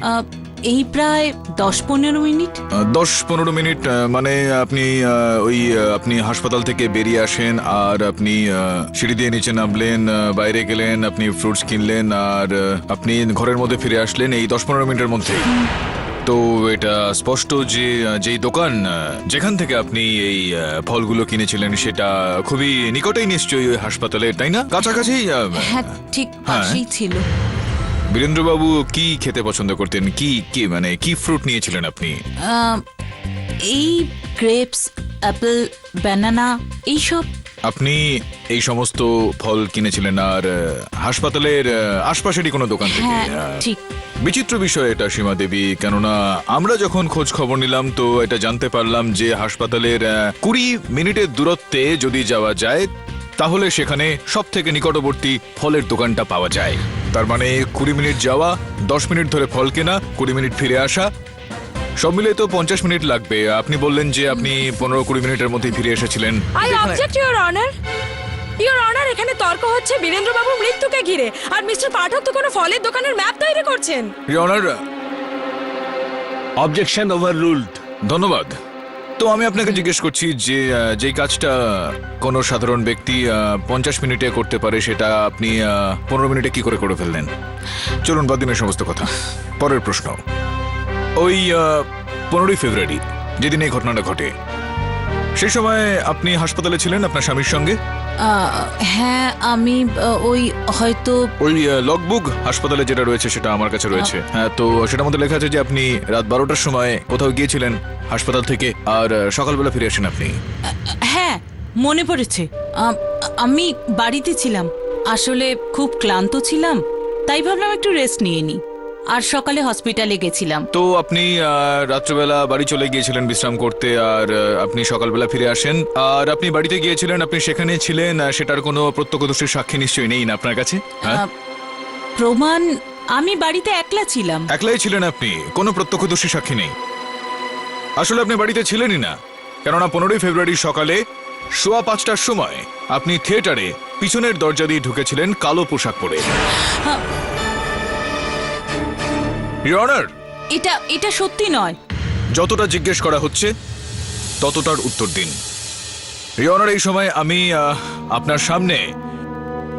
এই প্রায় 10-15 মিনিট। 10-15 মিনিট মানে আপনি হাসপাতাল থেকে বেরিয়ে আসেন, আর আপনি সিঁড়ি দিয়ে নিচে নামলেন, বাইরে গেলেন, আপনি ফ্রুটস কিনলেন, আর আপনি ঘরের মধ্যে ফিরে আসলেন এই 10-15 মিনিটের মধ্যে। তো এটা স্পষ্ট যে যেই দোকান যেখান থেকে আপনি এই ফলগুলো কিনেছিলেন সেটা খুবই নিকটেই নিশ্চয়ই ওই হাসপাতালে, তাই না? কাছাকাছি? হ্যাঁ, ঠিক পাশেই ছিল। বীরেন্দ্রবাবু কি খেতে পছন্দ করতেন? কি ফ্রুট নিয়েছিলেন আপনি? এই গ্রেপস, অ্যাপেল, ব্যানানা, এইসব। আপনি এই সমস্ত ফল কিনেছিলেন আর হাসপাতালের আশপাশেরই কোনো দোকান থেকে? হ্যাঁ, ঠিক। বিচিত্র বিষয় এটা সীমা দেবী, কেননা আমরা যখন খোঁজ খবর নিলাম তো এটা জানতে পারলাম যে হাসপাতালের 20 মিনিটের দূরত্বে যদি যাওয়া যায় তাহলে সেখানে সব থেকে নিকটবর্তী ফলের দোকানটা পাওয়া যায়। তার মানে 20 মিনিট যাওয়া, 10 মিনিট ধরে ফল কেনা, 20 মিনিট ফিরে আসা, সব মিলে তো 50 মিনিট লাগবে। আপনি বললেন যে আপনি 15-20 মিনিটের মধ্যে ফিরে এসেছিলেন। I object your honour. Your honour, এখানে তর্ক হচ্ছে বীরেন্দ্রবাবুর মৃত্যুকে ঘিরে, আর মিস্টার পাঠক তো কোনো ফলের দোকানের ম্যাপ তৈরি করছেন। Your honour, objection overruled. ধন্যবাদ। তো আমি আপনাকে জিজ্ঞেস করছি যে যেই কাজটা কোনো সাধারণ ব্যক্তি 50 মিনিটে করতে পারে সেটা আপনি 15 মিনিটে কি করে ফেললেন? চলুন বাদ দিন এই সমস্ত কথা। পরের প্রশ্ন, ওই 15ই ফেব্রুয়ারি যেদিন এই ঘটনাটা ঘটে সেই সময় আপনি হাসপাতালে ছিলেন আপনার স্বামীর সঙ্গে? হ্যাঁ, আমি ওই হয়তো ওই লগবুক হাসপাতালে যেটা রয়েছে সেটা আমার কাছে রয়েছে। হ্যাঁ, তো সেটার মধ্যে লেখা আছে যে আপনি রাত 12টার সময় কোথাও গিয়েছিলেন হাসপাতাল থেকে, আর সকালবেলা ফিরে আসেন আপনি। হ্যাঁ, মনে পড়েছে। আমি বাড়িতে ছিলাম, আসলে খুব ক্লান্ত ছিলাম, তাই ভাবলাম একটু রেস্ট নিয়ে নিই, আর সকালে হসপিটালে গেছিলাম। তো আপনি রাত্রেবেলা বাড়ি চলে গিয়েছিলেন বিশ্রাম করতে, আর আপনি সকালবেলা ফিরে আসেন, আর আপনি বাড়িতে গিয়েছিলেন, আপনি সেখানে ছিলেন, সেটার কোনো প্রত্যক্ষদর্শীর সাক্ষী নিশ্চয়ই নেই না আপনার কাছে? প্রমাণ, আমি বাড়িতে একলা ছিলাম। একলাই ছিলেন আপনি, কোনো প্রত্যক্ষদর্শী সাক্ষী নেই? আসলে আপনি বাড়িতে ছিলেনই না, কেননা 15ই ফেব্রুয়ারি সকালে 5:15টার সময় আপনি থিয়েটারে পিছনের দরজা দিয়ে ঢুকেছিলেন কালো পোশাক পরে। ইওর অনার, এটা সত্যি নয়। যতটা জিজ্ঞেস করা হচ্ছে ততটার উত্তর দিন। ইওর অনার, এই সময় আমি আপনার সামনে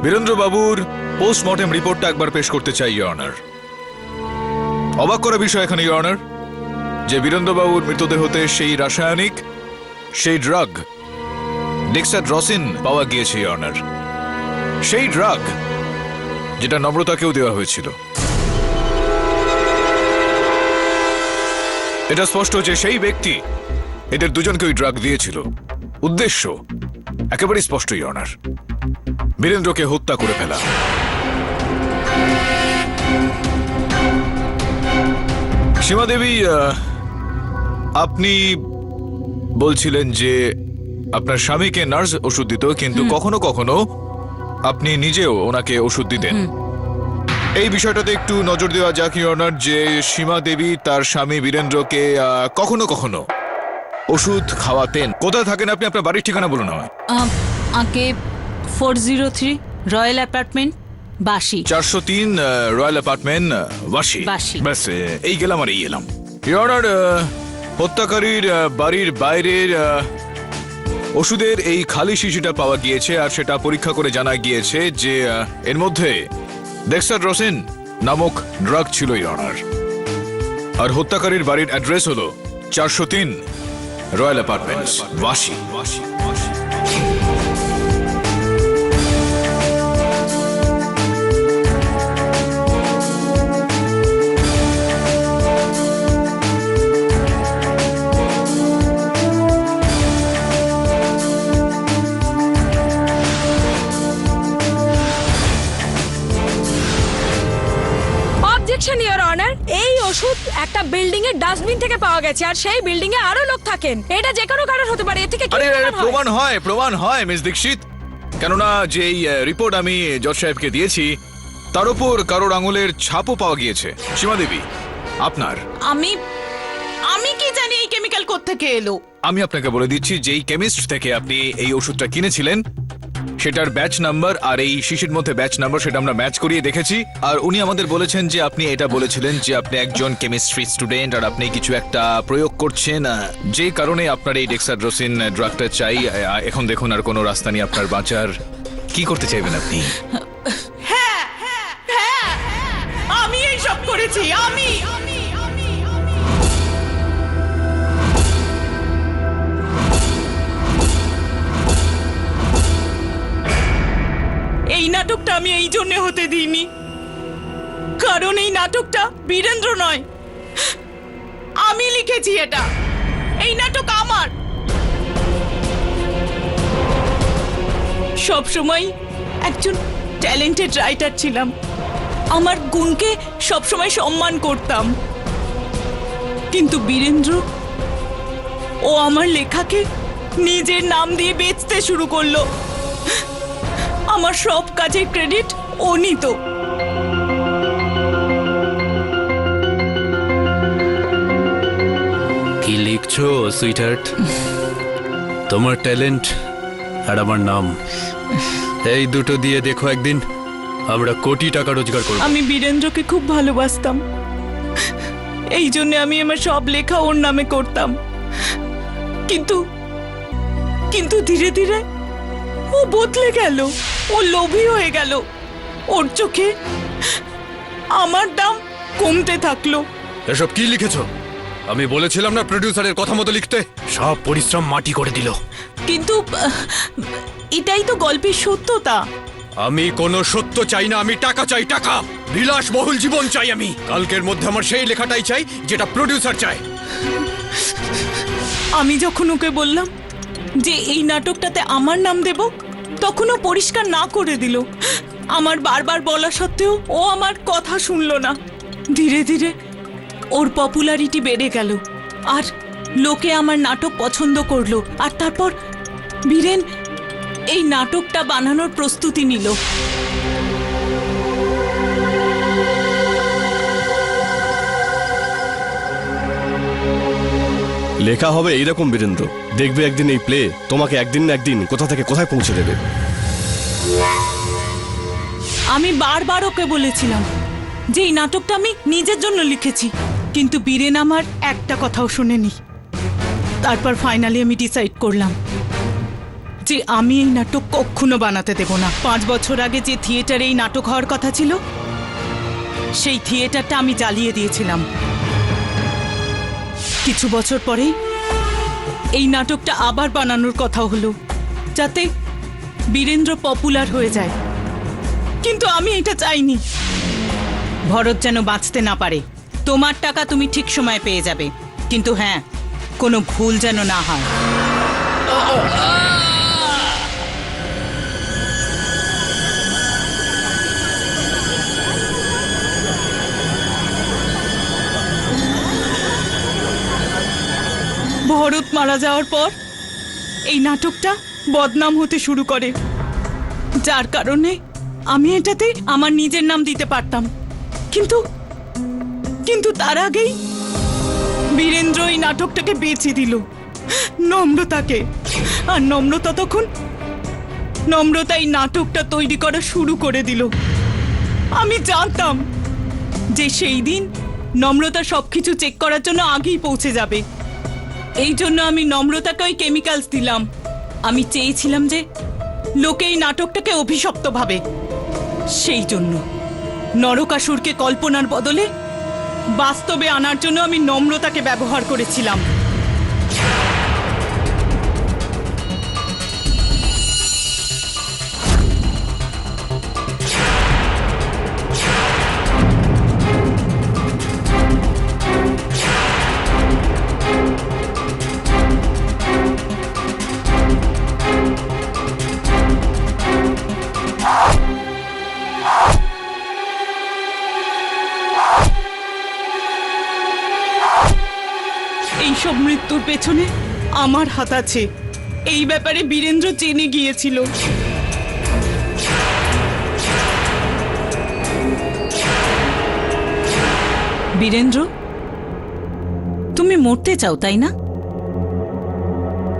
বীরেন্দ্রবাবুর পোস্টমর্টেম রিপোর্টটা একবার পেশ করতে চাই ইওর অনার। অবাক করা বিষয় এখানে ইওর অনার যে বীরেন্দ্রবাবুর মৃতদেহতে সেই রাসায়নিক, সেই ড্রাগ ডেক্সাড্রসিন পাওয়া গিয়েছে ইওর অনার, সেই ড্রাগ যেটা নম্রতাকেও দেওয়া হয়েছিল। এটা স্পষ্ট যে সেই ব্যক্তি এদের দুজনকে ওই ড্রাগ দিয়েছিল। উদ্দেশ্য একেবারে স্পষ্ট ইওর অনার, বীরেন্দ্রকে হত্যা করে ফেলা। সীমা দেবী, আপনি বলছিলেন যে আপনার স্বামীকে নার্স ওষুধ দিত, কিন্তু কখনো কখনো আপনি নিজেও ওনাকে ওষুধ দিতেন। এই বিষয়টাতে একটু নজর দেওয়া যাক ইওর অনার, যে সীমা দেবী তার স্বামী বীরেন্দ্রকে কখনো কখনো ওষুধ খাওয়াতেন। কোথায় থাকেন আপনি? আপনার বাড়ির ঠিকানা বলুন আমায়। আগে 403 রয়্যাল অ্যাপার্টমেন্ট, বাসি। 403 রয়্যাল অ্যাপার্টমেন্ট, বাসি। বাসি। ব্যাস এই গেলাম আর এই এলাম। ইওর অনার, হত্যাকারীর বাড়ির বাইরের ওষুধের এই খালি শিশিটা পাওয়া গিয়েছে, আর সেটা পরীক্ষা করে জানা গিয়েছে যে এর মধ্যে ডেক্সাড্রোসিন নামক ড্রাগ ছিল ইওর অনার। আর হত্যাকারীর বাড়ির অ্যাড্রেস হলো 403 রয়্যাল অ্যাপার্টমেন্টস, বাসি। অবজেকশন ইওর অনার, এই ওষুধ একটা বিল্ডিং এর ডাস্টবিন থেকে পাওয়া গেছে, আর সেই বিল্ডিং এ আরো লোক থাকেন। এটা যে কোনো কারণ হতে পারে। এর থেকে কি আরে প্রমাণ হয়? প্রমাণ হয় মিস দীক্ষিত। কেননা যে এই রিপোর্ট আমি জজ সাহেবকে দিয়েছি তার উপর কারোর আঙুলের ছাপও পাওয়া গিয়েছে। সীমা দেবী, আপনার। আমি কি জানি এই কেমিক্যাল কোত্থেকে এলো? আমি আপনাকে বলে দিচ্ছি, যেই কেমিস্ট থেকে আপনি এই ওষুধটা কিনেছিলেন সেটার ব্যাচ নাম্বার আর এই শিশির মধ্যে ব্যাচ নাম্বার সেটা আমরা ম্যাচ করিয়ে দেখেছি। আর উনি আমাদের বলেছেন যে আপনি এটা বলেছিলেন যে আপনি একজন কেমিস্ট্রি স্টুডেন্ট আর আপনি কিছু একটা প্রয়োগ করছেন, যে কারণে আপনার এই ডেক্সাড্রোসিন ড্রাগটা চাই। এখন দেখুন আর কোনো রাস্তা নেই আপনার বাঁচার। কি করতে চাইবেন আপনি? আমি এই সব করেছি। আমি এই নাটকটা আমি এই জন্য হতে দিইনি, কারণ এই নাটকটা বীরেন্দ্র নয়, আমি লিখেছি এটা। এই নাটক আমার। সবসময় একজন ট্যালেন্টেড রাইটার ছিলাম, আমার গুণকে সবসময় সম্মান করতাম, কিন্তু বীরেন্দ্র ও আমার লেখাকে নিজের নাম দিয়ে বেচতে শুরু করলো। আমার সব কাজের ক্রেডিট ও নিত। কি লিখছো সুইটহার্ট? তোমার ট্যালেন্ট আর আমার নাম, এই দুটো দিয়ে দেখো একদিন আমরা কোটি টাকা রোজগার করব। আমি বীরেন্দ্রকে খুব ভালোবাসতাম, এই জন্য আমি আমার সব লেখা ওর নামে করতাম, কিন্তু কিন্তু ধীরে ধীরে ও বদলে গেল, ও লোভী হয়ে গেল, ওর চোখে আমার দাম কমতে থাকলো। এসব কি লিখেছো? আমি বলেছিলাম না প্রোডিউসারের কথা মতো লিখতে? সব পরিশ্রম মাটি করে দিল। কিন্তু এটাই তো গল্পের সত্যতা। আমি কোনো সত্য চাই না, আমি টাকা চাই, টাকা। বিলাসবহুল জীবন চাই আমি। কালকের মধ্যে আমার সেই লেখাটাই চাই যেটা প্রোডিউসার চায়। আমি যখন ওকে বললাম যে এই নাটকটাতে আমার নাম দেব, তখন ও পরিষ্কার না করে দিল। আমার বারবার বলা সত্ত্বেও ও আমার কথা শুনলো না। ধীরে ধীরে ওর পপুলারিটি বেড়ে গেল, আর লোকে আমার নাটক পছন্দ করলো। আর তারপর বীরেন এই নাটকটা বানানোর প্রস্তুতি নিল। লেখা হবে এইরকম বীরেন্দ্র, দেখবে একদিন এই প্লে তোমাকে একদিন না একদিন কোথা থেকে কোথায় পৌঁছে দেবে। আমি বারবার ওকে বলেছিলাম যে এই নাটকটা আমি নিজের জন্য লিখেছি, কিন্তু বীরেন আমার একটা কথাও শোনেনি। তারপর ফাইনালি আমি ডিসাইড করলাম যে আমি এই নাটক কখনো বানাতে দেব না। 5 বছর আগে যে থিয়েটারে এই নাটক হওয়ার কথা ছিল, সেই থিয়েটারটা আমি জ্বালিয়ে দিয়েছিলাম। কিছু বছর পরেই এই নাটকটা আবার বানানোর কথা হলো, যাতে বীরেন্দ্র পপুলার হয়ে যায়। কিন্তু আমি এটা চাইনি। ভরত যেন বাঁচতে না পারে। তোমার টাকা তুমি ঠিক সময় পেয়ে যাবে, কিন্তু হ্যাঁ, কোনো ভুল যেন না হয়। ভরত মারা যাওয়ার পর এই নাটকটা বদনাম হতে শুরু করে, যার কারণে আমি এটাতে আমার নিজের নাম দিতে পারতাম, কিন্তু কিন্তু তার আগেই বীরেন্দ্র এই নাটকটাকে বেছে দিল নম্রতাকে। আর নম্রতা এই নাটকটা তৈরি করা শুরু করে দিল। আমি জানতাম যে সেই দিন নম্রতা সবকিছু চেক করার জন্য আগেই পৌঁছে যাবে। এই জন্য আমি নম্রতাকে ওই কেমিক্যালস দিলাম। আমি চেয়েছিলাম যে লোকে এই নাটকটাকে অভিশপ্ত ভাবে। সেই জন্য নরকাসুরকে কল্পনার বদলে বাস্তবে আনার জন্য আমি নম্রতাকে ব্যবহার করেছিলাম। এইসব মৃত্যুর পেছনে আমার হাত আছে। এই ব্যাপারে বীরেন্দ্র জেনে গিয়েছিল। বীরেন্দ্র, তুমি মরতে চাও তাই না?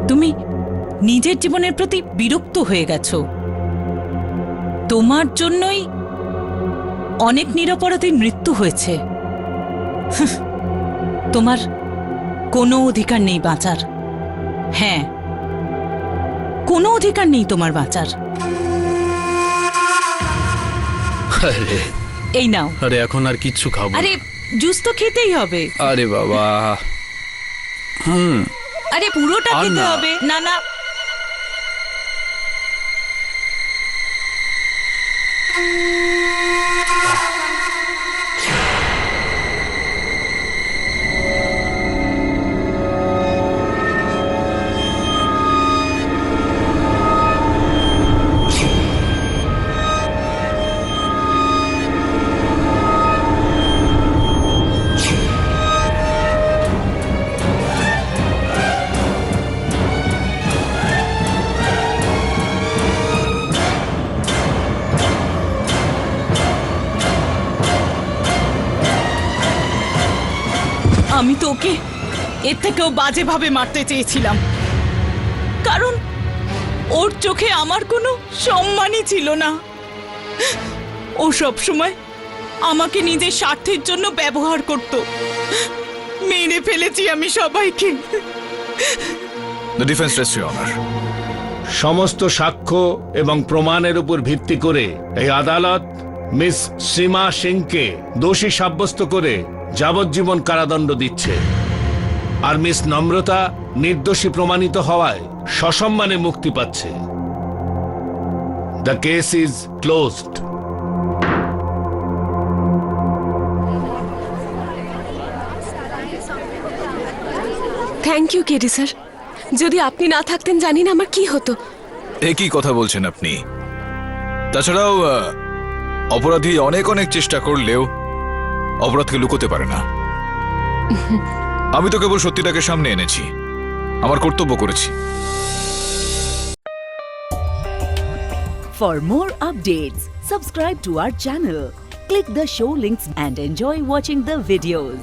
তুমি নিজের জীবনের প্রতি বিরক্ত হয়ে গেছো। তোমার জন্যই অনেক নিরপরাধীর মৃত্যু হয়েছে। তোমার কোনো অধিকার নেই বাঁচার। হ্যাঁ, কোনো অধিকার নেই তোমার বাঁচার। আরে এই নাও। আরে এখন আর কিচ্ছু খাবো না। আরে জুস তো খেতেই হবে। আরে বাবা, আরে পুরোটা আর খেতে না। হবে। না না, আমি তো ওকে এর থেকেও বাজেভাবে মারতে চেয়েছিলাম, কারণ ওর চোখে আমার কোনো সম্মানই ছিল না। ও সব সময় আমাকে নিজের স্বার্থের জন্য ব্যবহার করত। মেরে ফেলেছি আমি সবাইকে। The defence rest your honour. সমস্ত সাক্ষ্য এবং প্রমাণের উপর ভিত্তি করে এই আদালত মিস সীমা সিংকে দোষী সাব্যস্ত করে যাবজ্জীবন কারাদণ্ড দিচ্ছে। আর মিস নম্রতা নির্দোষী প্রমাণিত হওয়ায় সসম্মানে মুক্তি পাচ্ছে। The case is closed. Thank you KD sir. যদি আপনি না থাকতেন জানি না আমার কি হতো। একই কথা বলছেন আপনি। তাছাড়াও অপরাধী অনেক অনেক চেষ্টা করলেও অপরাধকে লুকোতে পারে না। আমি তো কেবল সত্যিটাকে সামনে এনেছি, আমার কর্তব্য করেছি। For more updates, subscribe to our channel, click the show links and enjoy watching the videos.